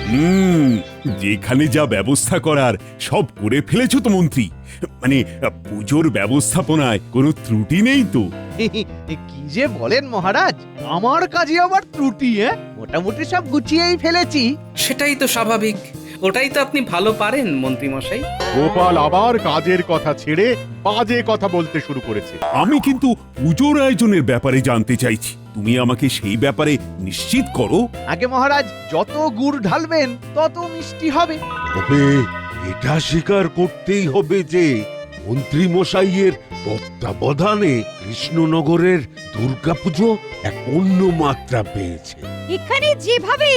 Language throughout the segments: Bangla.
হুম, যেখানে যা ব্যবস্থা করার সব করে ফেলেছো তো মন্ত্রী। মানে পুজোর ব্যবস্থাপনায় কোনো ত্রুটি নেই তো? কি যে বলেন মহারাজ, আমার কাজে আবার ত্রুটি? মোটামুটি সব গুছিয়েই ফেলেছি। সেটাই তো স্বাভাবিক, ওটাই তো আপনি ভালো পারেন মন্ত্রী মশাই। গোপাল আবার কাজের কথা ছেড়ে বাজে কথা বলতে শুরু করেছে। আমি কিন্তু পুজোর আয়োজনের ব্যাপারে জানতে চাইছি, তুমি আমাকে সেই ব্যাপারে নিশ্চিত করো। আগে মহারাজ, যত গুড় ঢালবেন তত মিষ্টি হবে। তবে এটা স্বীকার করতেই হবে যে মন্ত্রী মশাইয়ের তত্ত্বাবধানে কৃষ্ণনগরের দুর্গাপুজো এক অন্য মাত্রা পেয়েছে। এখানে যেভাবে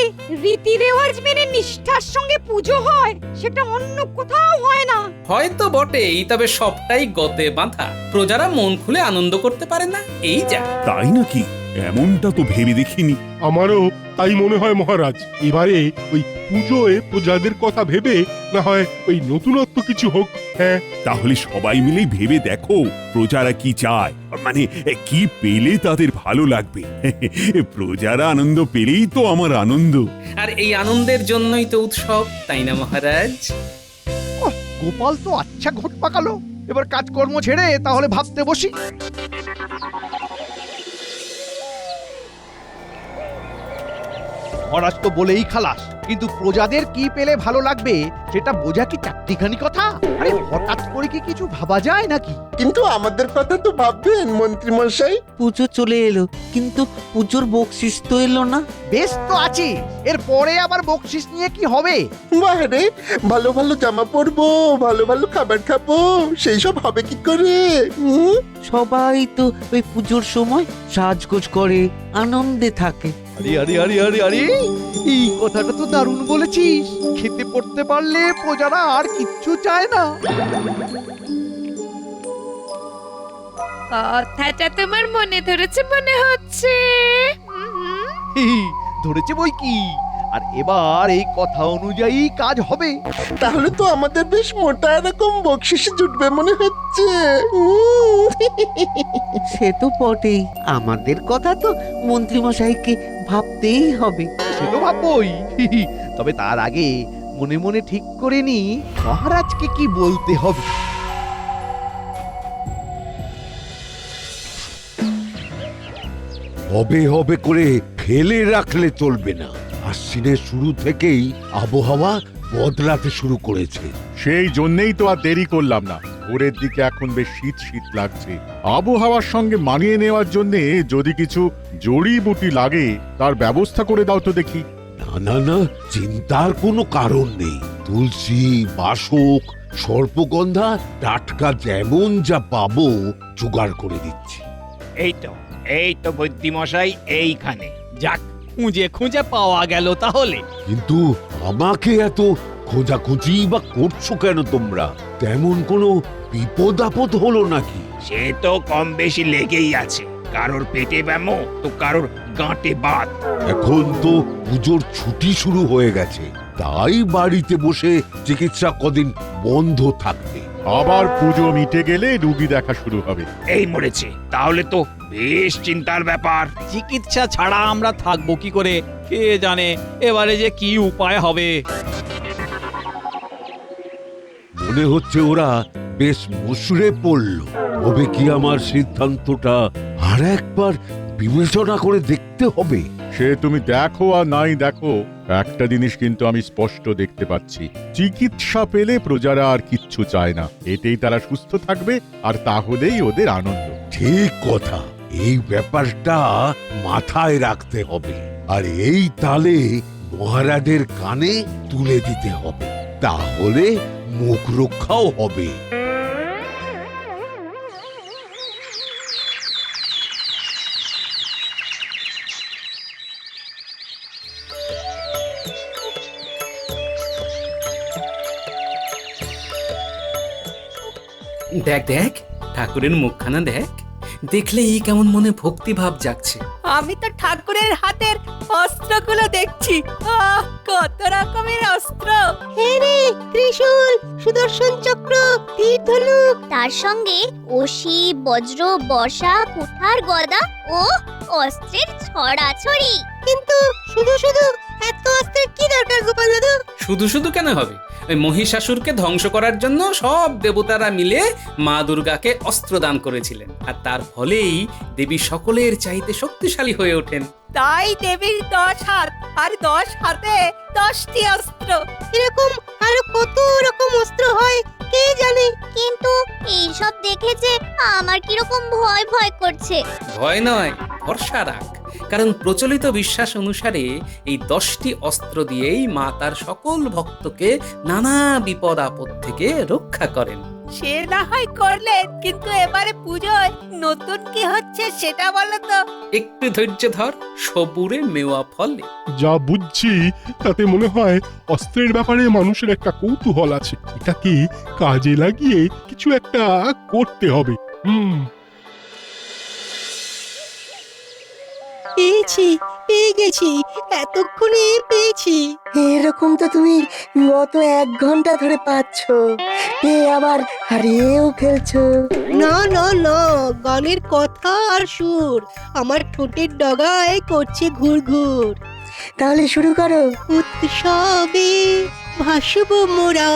রীতি রেওয়াজ মেনে নিষ্ঠার সঙ্গে পুজো হয় সেটা অন্য কোথাও হয় না। হয়তো বটেই, তবে সবটাই গতে বাঁধা, প্রজারা মন খুলে আনন্দ করতে পারে না, এই যা। তাই নাকি? এমনটা তো ভেবে দেখিনি। আমারও তাই মনে হয় মহারাজ। এবারে ওই পুজোয় প্রজাদের কথা ভেবে না হয় ওই নতুনত্ব কিছু হোক। হ্যাঁ, তাহলে সবাই মিলেই ভেবে দেখো প্রজারা কি চায়, মানে কি পেলে তাদের ভালো লাগবে। প্রজারা আনন্দ পেলেই তো আমার আনন্দ। আর এই আনন্দের জন্যই তো উৎসব, তাই না মহারাজ? গোপাল তো আচ্ছা ঘট পাকালো। এবার কাজকর্ম ছেড়ে তাহলে ভাবতে বসি। মহারাজ তো বলেই খালাস, কিন্তু প্রজাদের কি পেলে ভালো লাগবে সেটা বোঝা কি চারটিখানি কথা? আরে হঠাৎ করে কি কিছু ভাবা যায় নাকি? কিন্তু আমাদের কথা তো ভাববেন মন্ত্রী মশাই। পুজো চলে এলো, কিন্তু পুজোর বকশিস তো এলো না। বেশ তো আছি, এর পরে আবার বকশিস নিয়ে কি হবে? বাহারে ভালো ভালো জামা পরবো, ভালো ভালো খাবার খাবো, সেই সব হবে কি করে? সবাই তো ওই পুজোর সময় সাজগোজ করে আনন্দে থাকে। আরে আরে আরে আরে আরে, এই কথাটা তো দারুণ বলেছিস। খেতে পড়তে পারলে প্রজারা আর কিচ্ছু চায় না। কথাটা তোমার মনে ধরেছে মনে হচ্ছে। ধরেছে বই কি, আর এবার এই কথা অনুযায়ী কাজ হবে। তাহলে তো আমাদের বেশ মোটা এরকম বকশিস জুটবে মনে হচ্ছে। সে তো বটেই, আমাদের কথা তো মন্ত্রী মশাইকে ভাবতেই হবে। সে তো ভাববই, তবে তার আগে মনে মনে ঠিক করে নি মহারাজকে কি বলতে হবে। হবে হবে করে ফেলে রাখলে চলবে না। আশ্বিনের শুরু থেকেই আবহাওয়া বদলাতে শুরু করেছে। সেই জন্যেই তো আর দেরি করলাম না। ভোরের দিকে এখন বেশ শীত শীত লাগছে। আবহাওয়ার সঙ্গে মানিয়ে নেওয়ার জন্য যদি কিছু জড়িবুটি লাগে তার ব্যবস্থা করে দাও তো দেখি। না না না, চিন্তার কোনো কারণ নেই। তুলসী, বাসক, সর্পগন্ধা টাটকা যেমন যা পাবো জোগাড় করে দিচ্ছি। এই তো বুদ্ধিমশাই, এইখানে যাক, খুঁজে খুঁজে পাওয়া গেল তাহলে। কিন্তু আমাকে এত খোঁজাখুঁজি বা করছো কেন তোমরা? তেমন কোনো বিপদ আপদ হলো নাকি? সে তো কম বেশি লেগেই আছে, কারোর পেটে ব্যামো তো কারোর গাঁটে বাত। এখন তো পুজোর ছুটি শুরু হয়ে গেছে, তাই বাড়িতে বসে চিকিৎসা কদিন বন্ধ থাকবে। আবার পুজো মিটে গেলে রুগী দেখা শুরু হবে। এই মরেছে, তাহলে তো বেশ চিন্তার ব্যাপার। চিকিৎসা ছাড়া আমরা থাকবো কি করে? কে জানে এবারে যে কি উপায় হবে। মনে হচ্ছে ওরা বেশ মুসড়ে পড়ল। তবে কি আমার সিদ্ধান্তটা আর একবার বিবেচনা করে দেখতে হবে? সে তুমি দেখো আর নাই দেখো, একটা জিনিস কিন্তু আমি স্পষ্ট দেখতে পাচ্ছি, চিকিৎসা পেলে প্রজারা আর কিচ্ছু চায় না। এতেই তারা সুস্থ থাকবে, আর তাহলেই ওদের আনন্দ। ঠিক কথা, এই ব্যাপারটা মাথায় রাখতে হবে, আর এই তালে মহারাজের কানে তুলে দিতে হবে। তাহলে মুখ রক্ষাও হবে। দেখ দেখ, ঠাকুরের মুখখানা দেখ, দেখলেই কেমন মনে ভক্তিভাব জাগছে। আমি তো ঠাকুরের হাতের অস্ত্রগুলো দেখছি, কত রকমের অস্ত্র। হ্যাঁ রে, ত্রিশূল, সুদর্শন চক্র, তীর ধনুক, তার সঙ্গে অসি, বজ্র, বর্ষা, কুঠার, গদা ও অস্ত্রের ছড়াছড়ি। কিন্তু শুধু শুধু এত অস্ত্রের কি দরকার গোপাল দাদু? শুধু শুধু কেন হবে? ওই মহিষাসুরকে ধ্বংস করার জন্য সব দেবতারা মিলে মা দুর্গাকে অস্ত্র দান করেছিলেন, আর তার ফলেই দেবী সকলের চাইতে শক্তিশালী হয়ে ওঠেন। তাই দেবীর 10 হাত, আর 10 হাতে 10টি অস্ত্র। এরকম আরো কত রকম অস্ত্র হয় কে জানে। কিন্তু এইসব দেখেছে আমার কিরকম ভয় ভয় করছে। ভয় নয়, ভরসা রাখ, কারণ প্রচলিত বিশ্বাস অনুসারে এই 10টি অস্ত্র দিয়েই মা তার সকল ভক্তকে নানা বিপদ আপদ থেকে রক্ষা করেন। সে না হয় করলেন, কিন্তু এবারে পুজোয় নতুন কি হচ্ছে সেটা বলো তো। একটু ধৈর্য ধর, সবুরে মেওয়া ফলে। যা বুঝছি তাতে মনে হয় অস্ত্রের ব্যাপারে মানুষের একটা কৌতূহল আছে, এটাকে কাজে লাগিয়ে কিছু একটা করতে হবে। পেয়ে গেছি, এতক্ষণে পেয়েছি। এরকম তো তুমি গত 1 ঘন্টা ধরে পাচ্ছ, পেয়ে আবার হারিয়েও ফেলছো। না না না, গানের কথা আর সুর আমার ঠোঁটের ডগায় করছে ঘুরঘুর। তাহলে শুরু করো। উৎসবে ভাসবো মোরা,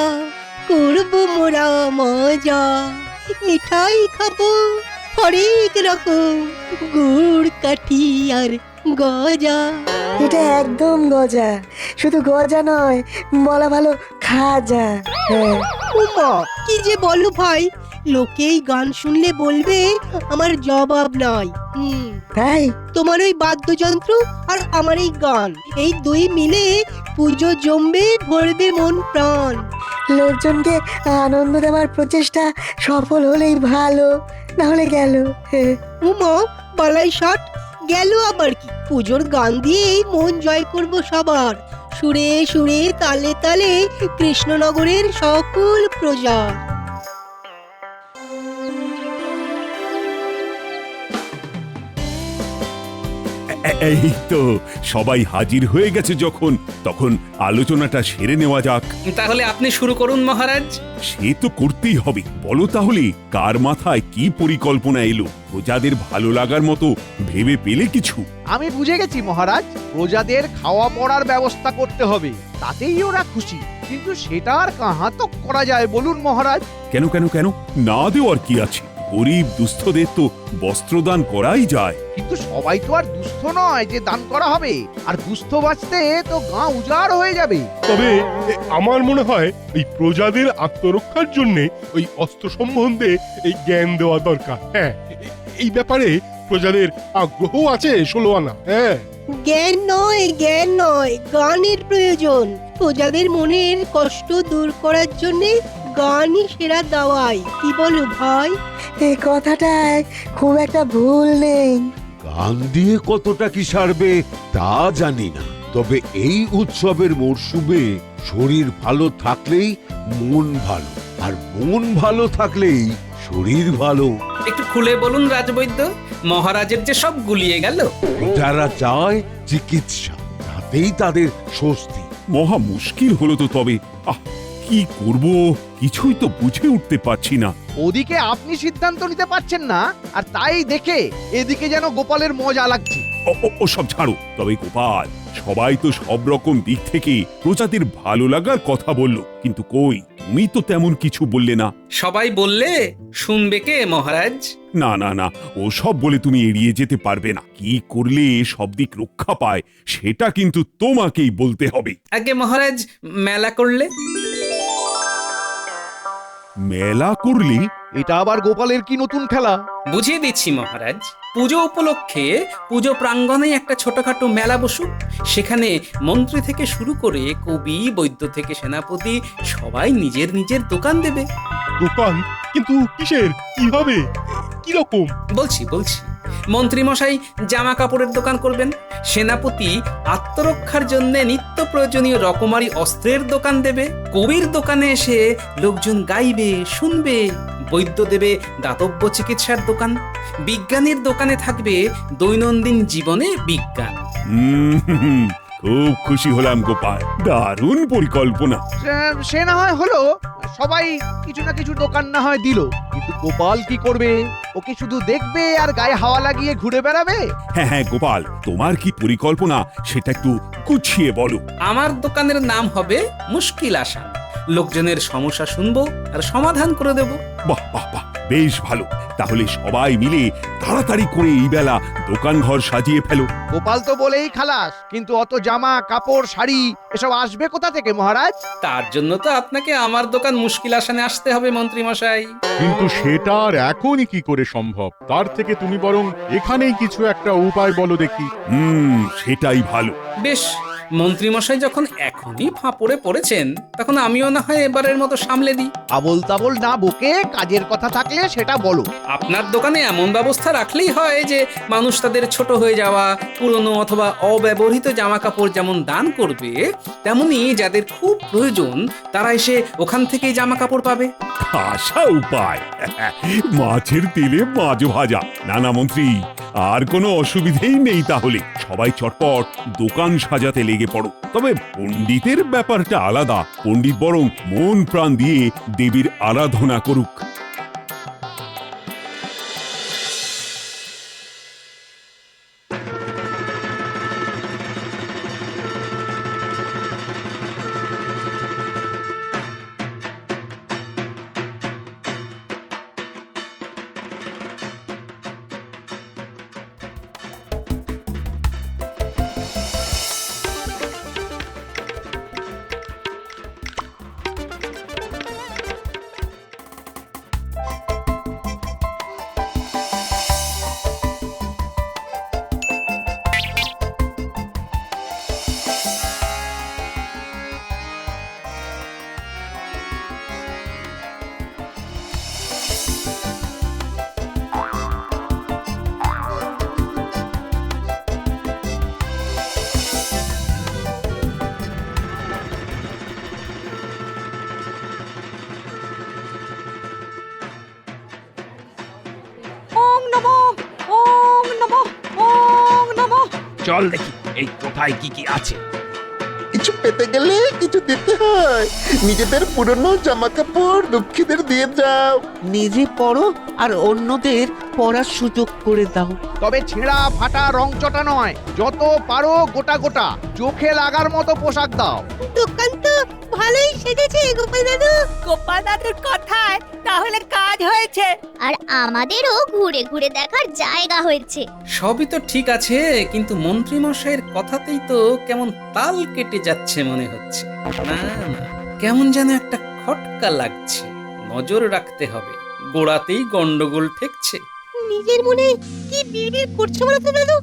করবো মোরা মজা, মিঠাই খাবো হরেক রকম, গুড় কাঠি আর গজা। এটা একদম গজা, শুধু গজা নয়, বলা ভালো খাজা। হ্যাঁ, উমা কি যে বলো ভাই, লোকেই গান শুনলে বলবে আমার জবাব নাই। তাই তোমার ওই বাদ্যযন্ত্র আর আমার এই গান, এই দুই মিলে পুজো জমবে, ভরবে মন প্রাণ। লোকজনকে আনন্দ দেওয়ার প্রচেষ্টা সফল হলেই ভালো, না হলে গেল। উমা বালাই ষাট গেল আবার কি, পুজোর গান দিয়েই মন জয় করব সবার, সুরে সুরে তালে তালে কৃষ্ণনগরের সকল প্রজা। এই তো সবাই হাজির হয়ে গেছে যখন, তখন আলোচনাটা সেরে নেওয়া যাক। তাহলে আপনি শুরু করুন মহারাজ। সে তো করতেই হবে। বলো তাহলে কার মাথায় কি পরিকল্পনা এলো? প্রজাদের ভালো লাগার মতো ভেবে পেলে কিছু? আমি বুঝে গেছি মহারাজ, প্রজাদের খাওয়া পড়ার ব্যবস্থা করতে হবে, তাতেই ওরা খুশি। কিন্তু সেটা আর কাহা তো করা যায় বলুন মহারাজ? কেন কেন কেন না দেওয়ার কি আছে? গরিব দুস্থদের তো বস্ত্রদান করাই যায়। কিন্তু সবাই তো আর দুস্থ নয় যে দান করা হবে, আর দুস্থ বাঁচতে তো গাঁ উজাড় হয়ে যাবে। তবে আমার মনে হয় এই প্রজাদের আত্মরক্ষার জন্য ওই অস্ত্র সম্বন্ধে এই জ্ঞান দেওয়া দরকার। হ্যাঁ, এই ব্যাপারে প্রজাদের আগ্রহ আছে 16 আনা। হ্যাঁ, জ্ঞান নয়, গানের প্রয়োজন। প্রজাদের মনের কষ্ট দূর করার জন্য গানই সেরা দাওয়াই। কি বলো ভাই? এই কথাটায় খুব একটা ভুল নেই। গান দিয়ে কতটা কি সারবে তা জানি না, তবে এই উৎসবের মরশুমে শরীর ভালো থাকলেই মন ভালো, আর মন ভালো থাকলেই শরীর ভালো। একটু খুলে বলুন রাজবৈদ্য, মহারাজের যে সব গুলিয়ে গেল। যারা চায় চিকিৎসা, তাতেই তাদের স্বস্তি। মহা মুশকিল হলো তো। তবে কি করব কিছুই তো বুঝে উঠতে পারছি না। ওদিকে আপনি সিদ্ধান্ত নিতে পারছেন না, আর তাই দেখে এদিকে যেন গোপালের মজা লাগছে। ও সব ছাড়ো। তবে গোপাল, সবাই তো সব রকম দিক থেকে প্রজাদের ভালো লাগার কথা বলল, কিন্তু কই তুমি তো তেমন কিছু বললে না। সবাই বললে শুনবে কে মহারাজ? না না না, ও সব বলে তুমি এড়িয়ে যেতে পারবে না। কি করলে সব দিক রক্ষা পায় সেটা কিন্তু তোমাকেই বলতে হবে। আগে মহারাজ, মেলা করলে? মেলা করলে? এটা আবার গোপালের কি নতুন খেলা? বুঝিয়ে দিচ্ছি মহারাজ। পুজো উপলক্ষে পুজো প্রাঙ্গণে একটা ছোটখাটো মেলা বসুক, সেখানে মন্ত্রী থেকে শুরু করে কবি, বৈদ্য থেকে সেনাপতি সবাই নিজের নিজের দোকান দেবে। দোকান? কিন্তু কিসের, কিভাবে, কিরকম? বলছি মন্ত্রী মশাই জামা কাপড়ের দোকান করবেন, সেনাপতি আত্মরক্ষার জন্য নিত্য প্রয়োজনীয় রকমারি অস্ত্রের দোকান দেবে, কবির দোকানে এসে লোকজন গাইবে শুনবে, বৈদ্য দেবে দাতব্য চিকিৎসার দোকান, বিজ্ঞানীর দোকানে থাকবে দৈনন্দিন জীবনে বিজ্ঞান। হুম, খুব খুশি হলাম গোপাল, দারুণ পরিকল্পনা। সে না হয় হলো, সবাই কিছু না কিছু দোকান না হয় দিল, কিন্তু গোপাল কি করবে? ওকে শুধু দেখবে আর গায়ে হাওয়া লাগিয়ে ঘুরে বেড়াবে? হ্যাঁ হ্যাঁ গোপাল, তোমার কি পরিকল্পনা সেটা একটু গুছিয়ে বলো। আমার দোকানের নাম হবে মুশকিল আসান। লোকজনের সমস্যা শুনবো আর সমাধান করে দেব। বাহ বাহ বাহ, বেশ ভালো। তাহলে সবাই মিলে তাড়াতাড়ি করে এই বেলা দোকান ঘর সাজিয়ে ফেলো। গোপাল তো বলেই খালাস, কিন্তু অত জামা কাপড় শাড়ি এসব আসবে কোথা থেকে মহারাজ? তার জন্য তো আপনাকে আমার দোকান মুশকিল আসানে আসতে হবে মন্ত্রী মশাই। কিন্তু সেটা আর এখনই কি করে সম্ভব? তার থেকে তুমি বরং এখানেই কিছু একটা উপায় বলো দেখি। সেটাই ভালো। বেশ, মন্ত্রী মশাই যখন এখনই ফাঁপড়ে পড়েছেন, তখন আমিও না হয় এবারের মতো সামলে দিই। আবোল তাবোল না বকে কাজের কথা থাকলে সেটা বলো। আপনার দোকানে এমন ব্যবস্থা রাখলেই হয় যে মানুষ তাদের ছোট হয়ে যাওয়া পুরনো অথবা অব্যবহৃত জামা কাপড় যেমন দান করবে, তেমনি যাদের খুব প্রয়োজন তারা এসে ওখান থেকেই জামা কাপড় পাবে। আশা উপায়, মাছের তেলে মাছ ভাজা। না না মন্ত্রী, আর কোনো অসুবিধেই নেই। তাহলে সবাই চটপট দোকান সাজাতে লেগে পড়ো। তবে পণ্ডিতের ব্যাপারটা আলাদা। পণ্ডিত বরং মন প্রাণ দিয়ে দেবীর আরাধনা করুক। চল দেখি এই কোথায় কি কি আছে। কিছু পেতে গেলে কিছু দিতে হয়। নিজেদের পুরনো জামা কাপড় দুঃখীদের দিয়ে যাও। নিজে পড়ো আর অন্যদের পড়ার সুযোগ করে দাও। তবে ছেঁড়া ফাটা রং চটা নয়, যত পারো গোটা গোটা চোখে লাগার মতো পোশাক দাও। দোকান তো ভালোই সেজেছে গোপাল দাদু। গোপাল দাদুর কথায় তাহলে কাজ হয়েছে, আর আমাদেরও ঘুরে ঘুরে দেখার জায়গা হয়েছে। সবই তো ঠিক আছে, কিন্তু মন্ত্রী মশাইয়ের কথাতেই তো কেমন তাল কেটে যাচ্ছে মনে হচ্ছে। না না, কেমন যেন একটা খটকা লাগছে। নজর রাখতে হবে, গোড়াতেই গন্ডগোল ঠেকছে। নিজের মনে কি বিড়বিড় করছো বলো তো দাদু?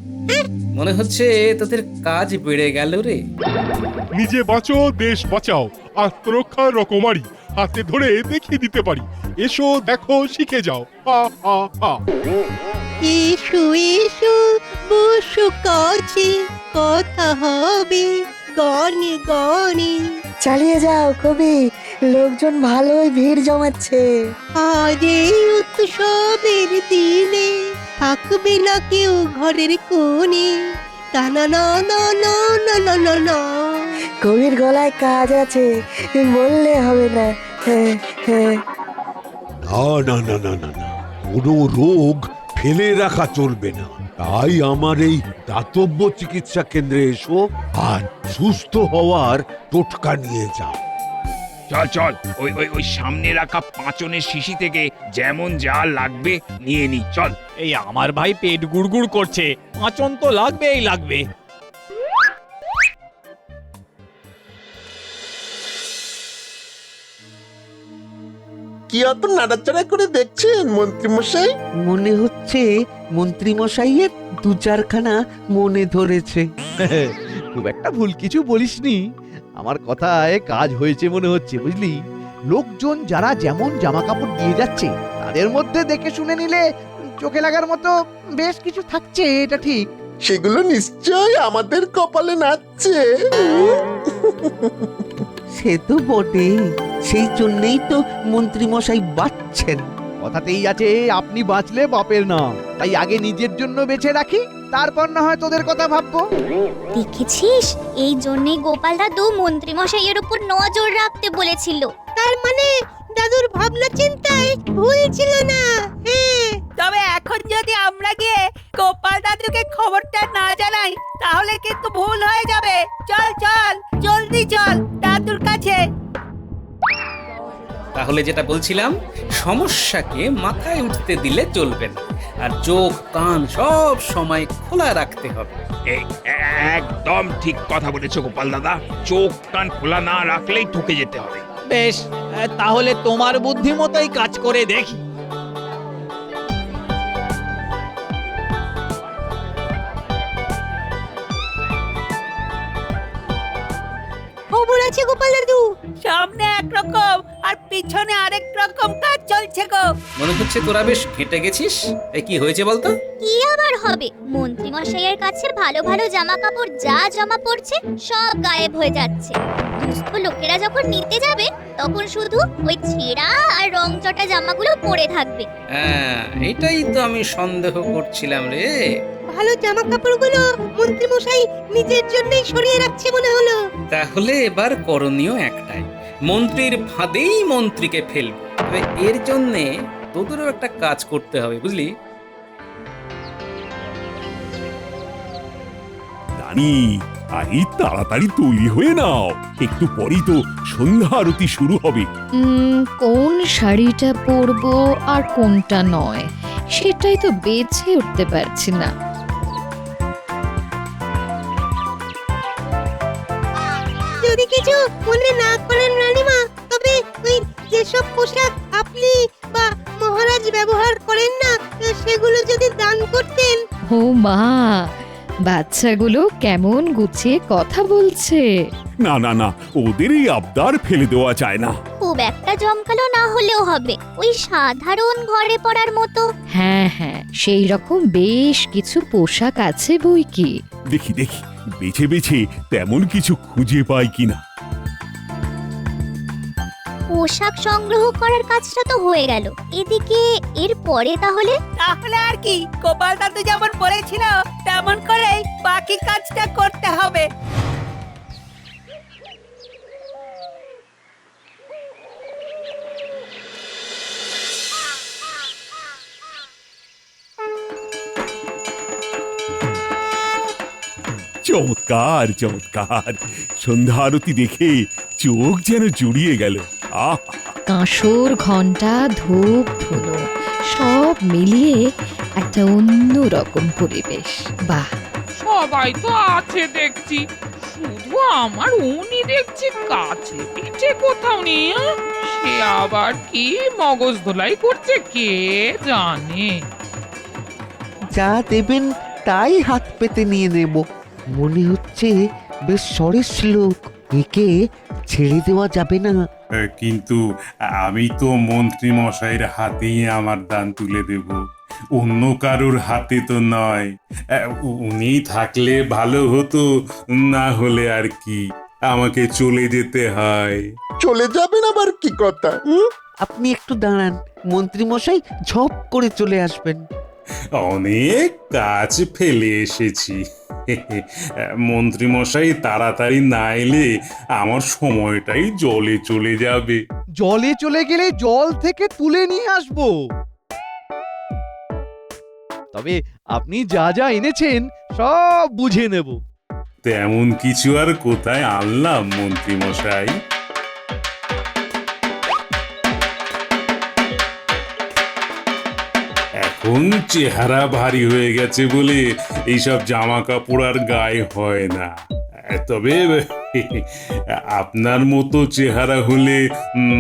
মনে হচ্ছে তোদের কাজ বেড়ে গেল রে। নিজে বাঁচো দেশ বাঁচাও, আত্মরক্ষার রকমারি হাতে ধরে দেখিয়ে দিতে পারি। এসো দেখো শিখে যাও। হা হা হা। এসো এসো বসো কাছে, কথা হবে গানে গানে। চালিয়ে যাও কবি, লোকজন ভালোই ভিড় জমাচ্ছে। আজ এই উৎসবের দিনে থাকবে না কেউ ঘরের কোণে। তা না না না না না না না না। কবির গলায় কাজ আছে, বললে হবে না। হ্যাঁ হ্যাঁ। না না না না না না, কোনো রোগ ফেলে রাখা চলবে না। তাই আমার এই দাতব্য চিকিৎসা কেন্দ্রে এসো আর সুস্থ হওয়ার টোটকা নিয়ে যাও। চল চল, ওই ওই ওই সামনে রাখা পাঁচনের শিশি থেকে যেমন যা লাগবে নিয়ে নি। চল। এই আমার ভাই পেট গুড়গুড় করছে, পাঁচন তো লাগবেই লাগবে। কি অত নাড়াচাড়া করে দেখছেন মন্ত্রী মশাই? মনে হচ্ছে মন্ত্রী মশাইয়ের দু চারখানা মনে ধরেছে। খুব একটা ভুল কিছু বলিসনি। আমার কথায় কাজ হয়েছে মনে হচ্ছে, বুঝলি? লোকজন যারা যেমন জামা কাপড় দিয়ে যাচ্ছে, তাদের মধ্যে দেখে শুনে নিলে চোখে লাগার মতো বেশ কিছু থাকছে, এটা ঠিক। সেগুলো নিশ্চয় আমাদের কপালে নাচছে। সে তো বটেই, সেই জন্যই তো মন্ত্রী মশাই বাঁচছেন। কথাতেই আছে আপনি বাঁচলে বাপের নাম, তাই আগে নিজের জন্য বেঁচে রাখি, তারপর না হয় তোদের কথা ভাববো। দেখেছিস, এই জন্যই গোপাল দাদু মন্ত্রী মশাইয়ের উপর নজর রাখতে বলেছিল। তার মানে দাদুর ভাবনা চিন্তায় ভুল ছিল না। হ্যাঁ, তবে এখন যদি আমরা গিয়ে গোপাল দাদুকে খবরটা না জানাই তাহলে কিন্তু ভুল হয়ে যাবে। চল চল, জলদি চল দাদুর কাছে। তাহলে যেটা বলছিলাম, সমস্যাকে মাথায় উঠতে দিলে চলবে না, আর চোখ কান সব সময় খোলা রাখতে হবে। এই একদম ঠিক কথা বলেছো গোপাল দাদা, চোখ কান খোলা না রাখলেই ঠকে যেতে হবে। বেশ, তাহলে তোমার বুদ্ধি মতোই কাজ করে দেখি। খবর আছে গোপাল দাদু। সামনে একরকম আর পিছনে আরেক রকম কাজ চলছে গো। মনে হচ্ছে তোরা বেশ কেটে গেছিস। এই কি হয়েছে বলতো? কি আবার হবে, মন্ত্রী মশাইয়ের কাছে ভালো ভালো জামা কাপড় যা জমা পড়ছে সব গায়েব হয়ে যাচ্ছে। দুস্থ লোকেরা যখন নিতে যাবে তখন শুধু ওই ছেঁড়া আর রংচটা জামাগুলো পরে থাকবে। হ্যাঁ, এটাই তো আমি সন্দেহ করছিলাম রে। ভালো জামা কাপড়গুলো মন্ত্রী মশাই নিজের জন্যই সরিয়ে রাখছে মনে হলো। তাহলে এবার করণীয় একটাই, মন্ত্রীর ফাঁদেই মন্ত্রীকে ফেলব। তবে এর জন্যে তোদেরও একটা কাজ করতে হবে, বুঝলি? রানী, আরে তাড়াতাড়ি তৈরি হয়ে নাও, একটু পরেই তো সন্ধ্যা আরতি শুরু হবে। কোন শাড়িটা পরবো আর কোনটা নয় সেটাই তো বেছে উঠতে পারছি না। যদি কিছু মনে না করেন রানীমা, তবে ওই যেসব পোশাক আপনি বা মহারাজ ব্যবহার করেন না সেগুলো যদি দান করতেন। ও মা, বাচ্চাগুলো কেমন গুছিয়ে কথা বলছে। না না না, ওদের এই আবদার ফেলে দেওয়া যায় না। খুব একটা জমকালো না হলেও হবে, ওই সাধারণ ঘরে পড়ার মতো। হ্যাঁ হ্যাঁ, সেই রকম বেশ কিছু পোশাক আছে বই কি। দেখি দেখি বেছে বেছে তেমন কিছু খুঁজে পাই কিনা। পোশাক সংগ্রহ করার কাজটা তো হয়ে গেল, এদিকে এর পরে তাহলে আর কি, গোপাল দাদু যেমন বলেছিল তেমন করে বাকি কাজটা করতে হবে। চমৎকার চমৎকার, সন্ধ্যা আরতি দেখে চোখ যেন জুড়িয়ে গেল। আহ, কাঁসর, ঘন্টা, ধূপ, ধুনো সব মিলিয়ে একটা অন্য রকম পরিবেশ। বাহ, সবাই তো আছে দেখছি, শুধু আমার উনি দেখছি কাছে পিঠে কোথাও নেই। সে আবার কি মগজ ধোলাই করছে কে জানে। যা দেবেন তাই হাত পেতে নিয়ে নেব। মনে হচ্ছে বেশ সরেস লোক, একে ছেড়ে দেওয়া যাবে না। কিন্তু আমি তো মন্ত্রী মশাইয়ের হাতেই আমার দান তুলে দেব, অন্য কারোর হাতে তো নয়। উনি থাকলে ভালো হতো, না হলে আর কি, আমাকে চলে যেতে হয়। চলে যাবেন আবার কি কথা? আপনি একটু দাঁড়ান, মন্ত্রী মশাই ঝপ করে চলে আসবেন। অনেক কাজ ফেলে এসেছি, মন্ত্রী মশাই তাড়াতাড়ি না এলে আমার সময়টাই জলে চলে যাবে। জলে চলে গেলে জল থেকে তুলে নিয়ে আসবো। তবে আপনি যা যা এনেছেন সব বুঝে নেব। তেমন কিছু আর কোথায় আনলাম মন্ত্রী মশাই? এখন চেহারা ভারী হয়ে গেছে বলে এইসব জামা কাপড় আর গায়ে হয় না। তবে আপনার মতো চেহারা হলে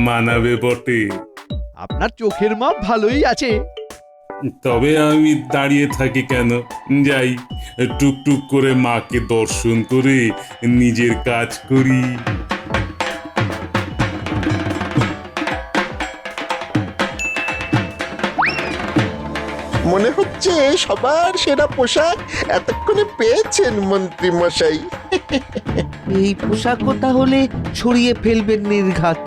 মানাবে বটে। আপনার চোখের মাপ ভালোই আছে। তবে আমি দাঁড়িয়ে থাকি কেন, যাই টুকটুক করে মাকে দর্শন করে নিজের কাজ করি। মনে হচ্ছে সবার সেরা পোশাক এতক্ষণে পেয়েছেন মন্ত্রী মশাই। এই পোশাকও তাহলে ছড়িয়ে ফেলবেন নির্ঘাত।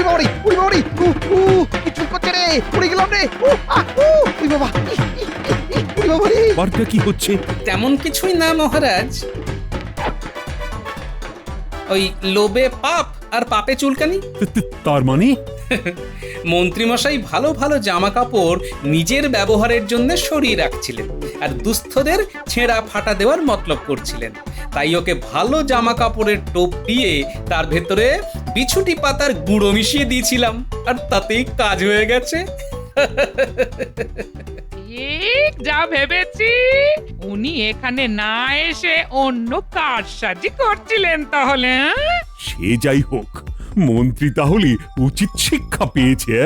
উড়ি বাবারি উড়ি বাবারি কি চুপ করছে রে উড়ে গেলাম রে উড়ি বাবা উড়ি বাবারি বারটা কি হচ্ছে? তেমন কিছুই না মহারাজ, ওই লোভে পাপ আর পাপে চুলকানি। তার মানে মন্ত্রীমশাই ভালো ভালো জামা কাপড় নিজের ব্যবহারের জন্য সরিয়ে রাখছিলেন আর দুস্থদের ছেঁড়া ফাটা দেওয়ার মতলব করছিলেন। তাই ওকে ভালো জামা কাপড়ের টোপ দিয়ে তার ভেতরে বিছুটি পাতার গুঁড়ো মিশিয়ে দিয়েছিলাম, আর তাতেই কাজ হয়ে গেছে। ঠিক যা ভেবেছি, উনি এখানে না এসে অন্য কারসাজি করছিলেন তাহলে। সে যাই হোক, মন্ত্রী তাহলে উচিত শিক্ষা পেয়েছে।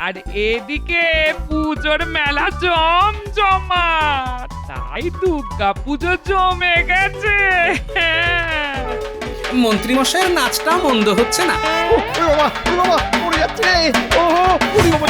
আর এদিকে পুজোর মেলা জমজমা, তাই দুর্গা পুজো জমে গেছে। মন্ত্রীমশাইয়ের নাচটা মন্দ হচ্ছে না। উড়ি বাবা